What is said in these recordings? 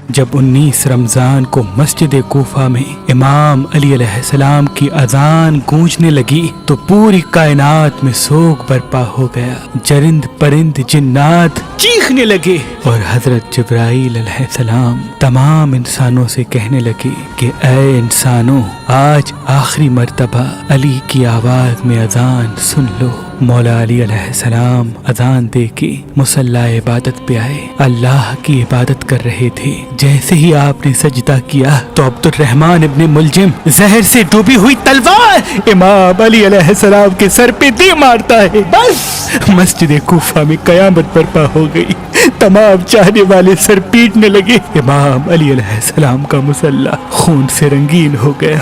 جب 19 رمضان کو مسجد کوفہ میں امام علی علیہ السلام کی اذان گونجنے لگی تو پوری کائنات میں سوگ برپا ہو گیا۔ چرند پرند جنات چیخنے لگے اور حضرت جبرائیل علیہ السلام تمام انسانوں سے کہنے لگے کہ اے انسانوں، آج آخری مرتبہ علی کی آواز میں اذان سن لو۔ مولا علی علیہ السلام اذان دے کے مصلی عبادت پہ آئے، اللہ کی عبادت کر رہے تھے۔ جیسے ہی آپ نے سجدہ کیا تو عبد الرحمن ابن ملجم زہر سے ڈوبی ہوئی تلوار امام علی علیہ السلام کے سر پہ دے مارتا ہے۔ بس مسجد کوفہ میں قیامت برپا ہو گئی۔ تمام چاہنے والے سر پیٹنے لگے۔ امام علی علیہ السلام کا مصلی خون سے رنگین ہو گیا۔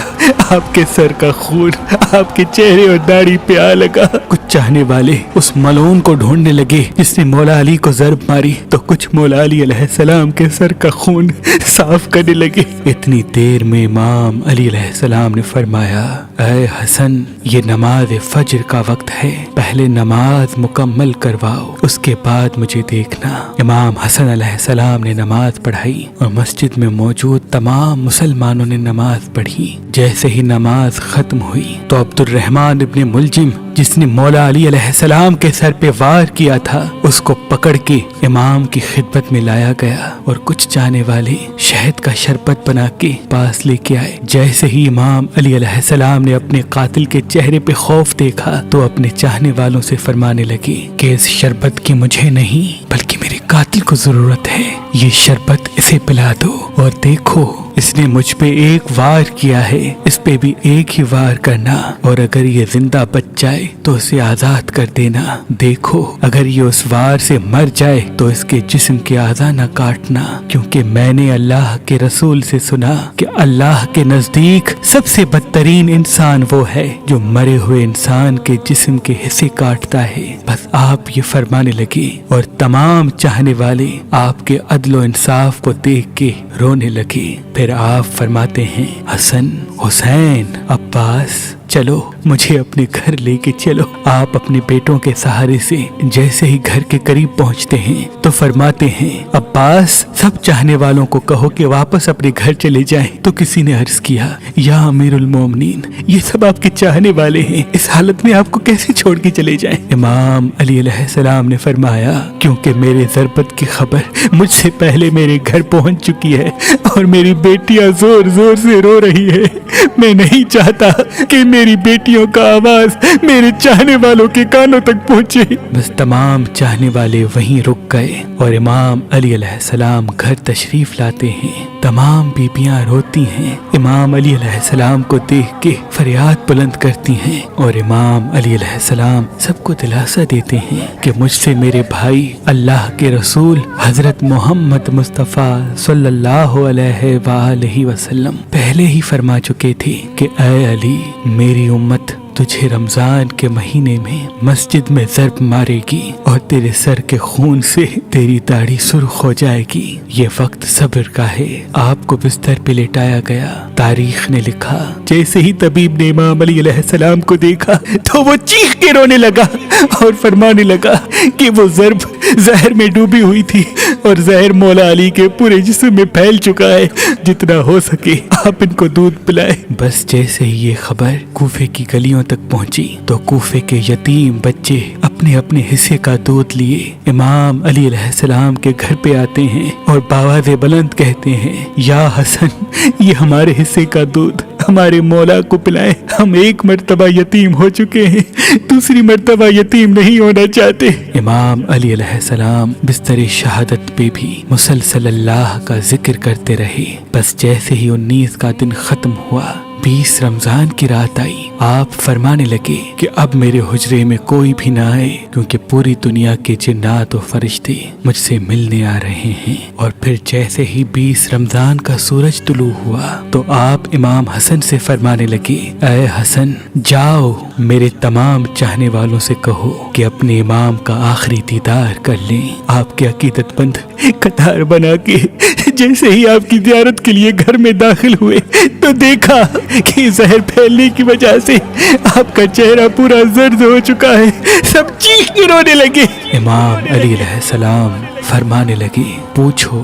آپ کے سر کا خون آپ کے چہرے اور داڑھی پہ آ لگا۔ کچھ چاہنے والے اس ملعون کو ڈھونڈنے لگے جس نے مولا علی کو ضرب ماری، تو کچھ مولا علی علیہ السلام کے سر کا خون صاف کرنے لگے۔ اتنی دیر میں امام علی علیہ السلام نے فرمایا، اے حسن، یہ نماز فجر کا وقت ہے، پہلے نماز مکمل کرواؤ، اس کے بعد مجھے دیکھنا۔ امام حسن علیہ السلام نے نماز پڑھائی اور مسجد میں موجود تمام مسلمانوں نے نماز پڑھی۔ جیسے ہی نماز ختم ہوئی تو عبد الرحمن ابن ملجم جس نے مولا علی علیہ السلام کے سر پہ وار کیا تھا، اس کو پکڑ کے امام کی خدمت میں لایا گیا اور کچھ چاہنے والے شہد کا شربت بنا کے پاس لے کے آئے۔ جیسے ہی امام علی علیہ السلام نے اپنے قاتل کے چہرے پہ خوف دیکھا تو اپنے چاہنے والوں سے فرمانے لگے کہ اس شربت کی مجھے نہیں بلکہ میرے قاتل کو ضرورت ہے، یہ شربت اسے پلا دو، اور دیکھو اس نے مجھ پہ ایک وار کیا ہے، اس پہ بھی ایک ہی وار کرنا، اور اگر یہ زندہ بچ جائے تو اسے آزاد کر دینا۔ دیکھو اگر یہ اس وار سے مر جائے تو اس کے جسم کے اعضاء نہ کاٹنا، کیونکہ میں نے اللہ کے رسول سے سنا کہ اللہ کے نزدیک سب سے بدترین انسان وہ ہے جو مرے ہوئے انسان کے جسم کے حصے کاٹتا ہے۔ بس آپ یہ فرمانے لگے اور تمام چاہنے والے آپ کے عدل و انصاف کو دیکھ کے رونے لگے۔ پھر آپ فرماتے ہیں، حسن، حسین، عباس، چلو مجھے اپنے گھر لے کے چلو۔ آپ اپنے بیٹوں کے سہارے سے جیسے ہی گھر کے قریب پہنچتے ہیں تو فرماتے ہیں، عباس، سب چاہنے والوں کو کہو کہ واپس اپنے گھر چلے جائیں۔ تو کسی نے عرض کیا، یا امیر المومنین، یہ سب آپ کے چاہنے والے ہیں، اس حالت میں آپ کو کیسے چھوڑ کے چلے جائیں؟ امام علی علیہ السلام نے فرمایا، کیونکہ میرے ضربت کی خبر مجھ سے پہلے میرے گھر پہنچ چکی ہے اور میری بیٹیاں زور زور سے رو رہی ہے۔ میں نہیں چاہتا کہ میری بیٹیوں کا آواز میرے چاہنے والوں کے کانوں تک پہنچے۔ بس تمام چاہنے والے وہیں رک گئے اور امام علی علیہ السلام گھر تشریف لاتے ہیں۔ تمام بیبیاں روتی ہیں، امام علی علیہ السلام کو دیکھ کے فریاد بلند کرتی ہیں، اور امام علی علیہ السلام سب کو دلاسا دیتے ہیں کہ مجھ سے میرے بھائی اللہ کے رسول حضرت محمد مصطفیٰ صلی اللہ علیہ وآلہ وسلم پہلے ہی فرما چکے تھے کہ اے علی، میری امت تجھے رمضان کے مہینے میں مسجد میں ضرب مارے گی اور تیرے سر کے خون سے تیری داڑھی سرخ ہو جائے گی۔ یہ وقت صبر کا ہے۔ آپ کو بستر پہ لٹایا گیا۔ تاریخ نے لکھا، جیسے ہی طبیب نے امام علی علیہ السلام کو دیکھا تو وہ چیخ کے رونے لگا اور فرمانے لگا کہ وہ ضرب زہر میں ڈوبی ہوئی تھی اور زہر مولا علی کے پورے جسم میں پھیل چکا ہے، جتنا ہو سکے آپ ان کو دودھ پلائے۔ بس جیسے ہی یہ خبر کوفے کی گلیوں تک پہنچی تو کوفے کے یتیم بچے اپنے اپنے حصے کا دودھ لیے امام علی علیہ السلام کے گھر پہ آتے ہیں اور بآواز بلند کہتے ہیں، یا حسن، یہ ہمارے حصے کا دودھ ہمارے مولا کو پلائیں، ہم ایک مرتبہ یتیم ہو چکے ہیں، دوسری مرتبہ یتیم نہیں ہونا چاہتے۔ امام علی علیہ السلام بستر شہادت پہ بھی مسلسل اللہ کا ذکر کرتے رہے۔ بس جیسے ہی 19 کا دن ختم ہوا، 20 رمضان کی رات آئی، آپ فرمانے لگے کہ اب میرے حجرے میں کوئی بھی نہ آئے، کیونکہ پوری دنیا کے جنات و فرشتے مجھ سے ملنے آ رہے ہیں۔ اور پھر جیسے ہی 20 رمضان کا سورج طلوع ہوا تو آپ امام حسن سے فرمانے لگے، اے حسن، جاؤ میرے تمام چاہنے والوں سے کہو کہ اپنے امام کا آخری دیدار کر لیں۔ آپ کے عقیدت مند قطار بنا کے جیسے ہی آپ کی زیارت کے لیے گھر میں داخل ہوئے تو دیکھا کہ زہر پھیلنے کی وجہ سے آپ کا چہرہ پورا زرد ہو چکا ہے۔ سب چیخ کے رونے لگے۔ امام علی علیہ السلام فرمانے لگے، پوچھو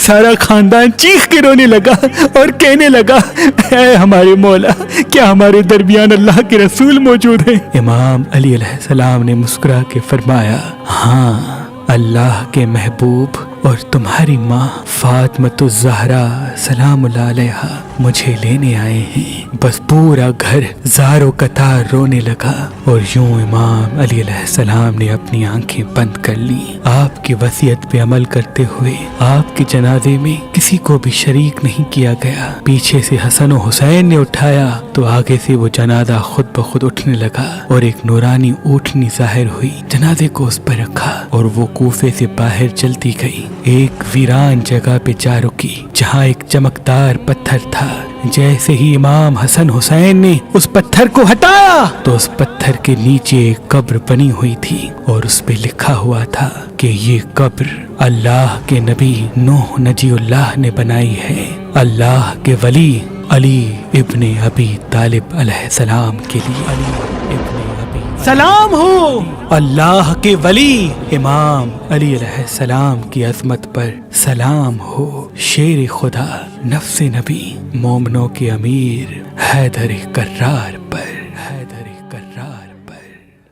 سارا خاندان چیخ کے رونے لگا اور کہنے لگا اے ہمارے مولا، کیا ہمارے درمیان اللہ کے رسول موجود ہیں؟ امام علی علیہ السلام نے مسکرا کے فرمایا، ہاں، اللہ کے محبوب اور تمہاری ماں فاطمۃ الزہرا سلام اللہ علیہا مجھے لینے آئے ہیں۔ بس پورا گھر زار و قطار رونے لگا اور یوں امام علی علیہ السلام نے اپنی آنکھیں بند کر لی۔ آپ کی وصیت پہ عمل کرتے ہوئے آپ کے جنازے میں کسی کو بھی شریک نہیں کیا گیا۔ پیچھے سے حسن و حسین نے اٹھایا تو آگے سے وہ جنازہ خود بخود اٹھنے لگا اور ایک نورانی اونٹنی ظاہر ہوئی، جنازے کو اس پر رکھا اور وہ کوفے سے باہر چلتی گئی۔ ایک ویران جگہ پہ جا رکی جہاں ایک چمکدار پتھر تھا۔ جیسے ہی امام حسن حسین نے اس پتھر کو ہٹایا تو اس پتھر کے نیچے ایک قبر بنی ہوئی تھی اور اس پہ لکھا ہوا تھا کہ یہ قبر اللہ کے نبی نوح نجی اللہ نے بنائی ہے، اللہ کے ولی علی ابن ابی طالب علیہ السلام کے لیے۔ علی ابن ابی سلام ہو اللہ کے ولی امام علی علیہ السلام کی عظمت پر سلام ہو، شیر خدا نفس نبی مومنوں کے امیر حیدر کرار